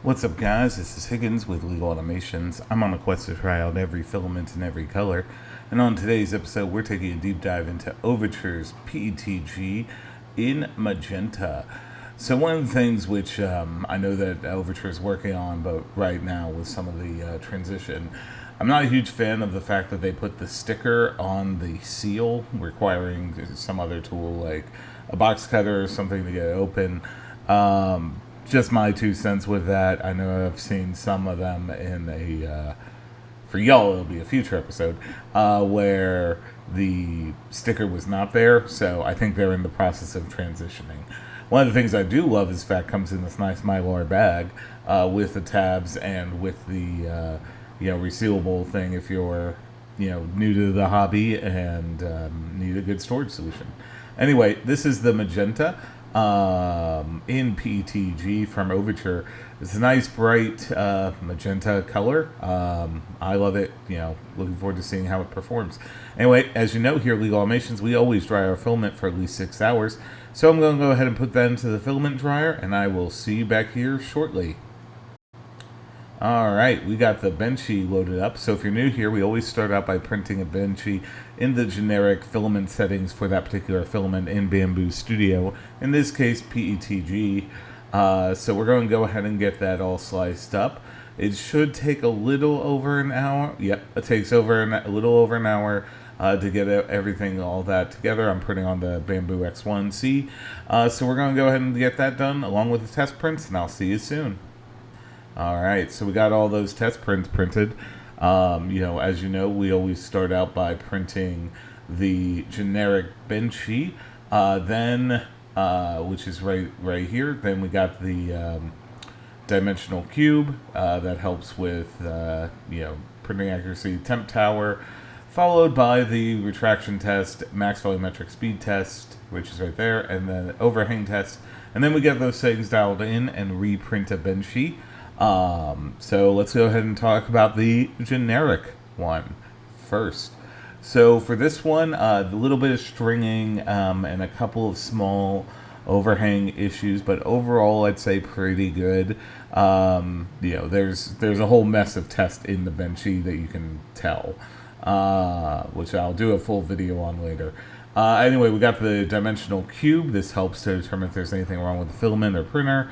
What's up, guys? This is Higgins with Legal Automations. I'm on a quest to try out every filament in every color, and on today's episode we're taking a deep dive into Overture's PETG in Magenta. So one of the things which I know that Overture is working on, but right now with some of the transition, I'm not a huge fan of the fact that they put the sticker on the seal, requiring some other tool like a box cutter or something to get it open. Just my 2 cents with that. I know I've seen some of them in for y'all, it'll be a future episode, where the sticker was not there, so I think they're in the process of transitioning. One of the things I do love is that it comes in this nice Mylar bag with the tabs and with the resealable thing if you're new to the hobby and need a good storage solution. Anyway, this is the Magenta in PETG from Overture. It's a nice bright magenta color. I love it. Looking forward to seeing how it performs. Anyway, as you know, here at Legal Automations, we always dry our filament for at least 6 hours. So I'm going to go ahead and put that into the filament dryer, and I will see you back here shortly. Alright, we got the Benchy loaded up. So if you're new here, we always start out by printing a Benchy in the generic filament settings for that particular filament in Bamboo Studio. In this case, PETG. So we're going to go ahead and get that all sliced up. It should take a little over an hour. Yep, it takes a little over an hour to get everything, all that together. I'm printing on the Bamboo X1C. So we're going to go ahead and get that done along with the test prints, and I'll see you soon. Alright, so we got all those test prints printed. As you know, we always start out by printing the generic Benchy, which is right here. Then we got the dimensional cube that helps with printing accuracy, temp tower, followed by the retraction test, max volumetric speed test, which is right there, and then overhang test. And then we get those things dialed in and reprint a Benchy. So let's go ahead and talk about the generic one first. So for this one, a little bit of stringing and a couple of small overhang issues, but overall I'd say pretty good. There's a whole mess of tests in the Benchy that you can tell, which I'll do a full video on later. Anyway, we got the dimensional cube. This helps to determine if there's anything wrong with the filament or printer.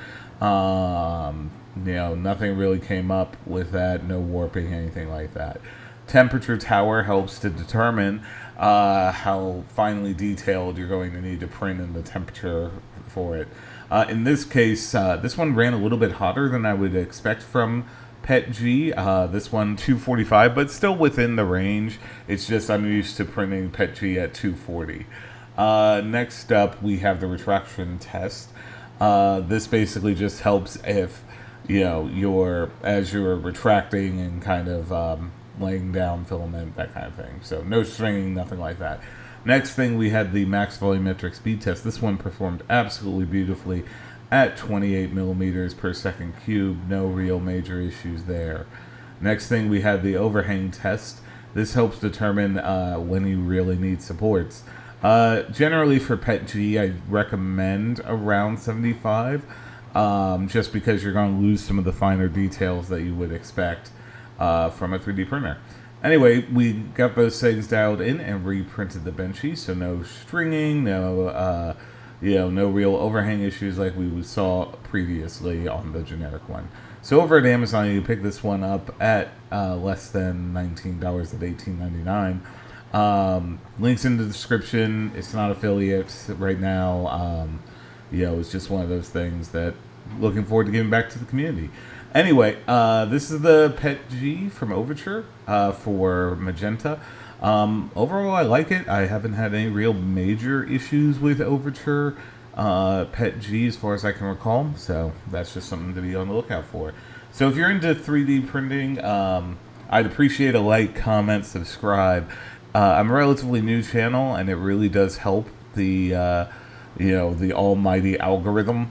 Nothing really came up with that, no warping, anything like that. Temperature tower helps to determine how finely detailed you're going to need to print and the temperature for it. In this case, this one ran a little bit hotter than I would expect from PETG. This one 245, but still within the range. It's just I'm used to printing PETG at 240. Next up, we have the retraction test. This basically just helps if as you're retracting and kind of laying down filament, that kind of thing. So no stringing, nothing like that. Next thing, we had the max volumetric speed test. This one performed absolutely beautifully at 28 millimeters per second cube. No real major issues there. Next thing, we had the overhang test. This helps determine when you really need supports. Generally for PETG, I recommend around 75. Just because you're going to lose some of the finer details that you would expect from a 3D printer. Anyway, we got those things dialed in and reprinted the Benchy, so no stringing, no real overhang issues like we saw previously on the generic one. So over at Amazon, you can pick this one up at less than $19 at $18.99. Links in the description. It's not affiliate right now. It's just one of those things that looking forward to giving back to the community. Anyway, this is the PETG from Overture for Magenta. Overall, I like it. I haven't had any real major issues with Overture PETG as far as I can recall, so that's just something to be on the lookout for. So if you're into 3D printing, I'd appreciate a like, comment, subscribe. I'm a relatively new channel, and it really does help the almighty algorithm.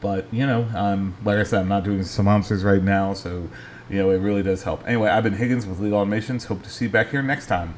But like I said, I'm not doing some monsters right now, so it really does help. Anyway, I've been Higgins with Legal Automations. Hope to see you back here next time.